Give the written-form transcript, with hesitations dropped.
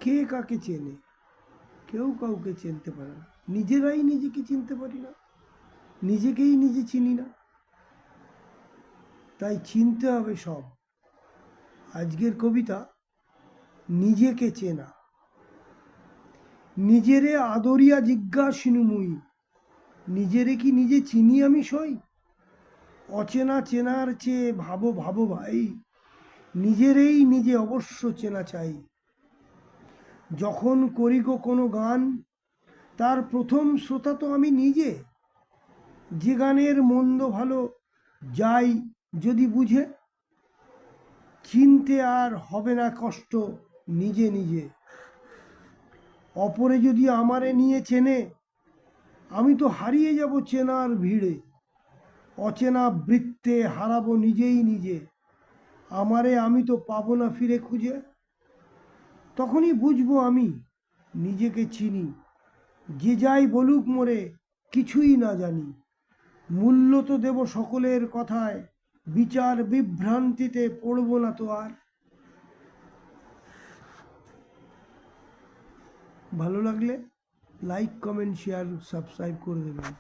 কে কাকে চেনে? কেউ কাউকে চিনতে পারে না। নিজেরাই নিজেকে চিনতে পারি না, নিজেকেই নিজে চিনি না। তাই চিনতে হবে সব। আজকের কবিতা নিজেকে চেনা। নিজেরে আদরিয়া জিজ্ঞাসিনু মুই, নিজেরে কি নিজে চিনি আমি সই? অচেনা চেনার চেয়ে ভাবো ভাবো ভাই, নিজেরেই নিজে অবশ্য চেনা চাই। যখন করি গো কোনো গান, তার প্রথম শ্রোতা তো আমি নিজে। যে গানের মন্দ ভালো যাই যদি বুঝে, চিনতে আর হবে না কষ্ট নিজে নিজে। অপরে যদি আমারে নিয়ে চেনে, আমি তো হারিয়ে যাব চেনার ভিড়ে। অচেনা বৃত্তে হারাবো নিজেই নিজে, আমারে আমি তো পাবো না ফিরে খুঁজে। তখনই বুঝবো আমি নিজেকে চিনি, যে যাই বলুক মোরে কিছুই না জানি। মূল্য তো দেব সকলের কথায়, বিচার বিভ্রান্তিতে পড়বো না তো আর। ভালো লাগলে লাইক কমেন্ট শেয়ার সাবস্ক্রাইব করে দেবেন।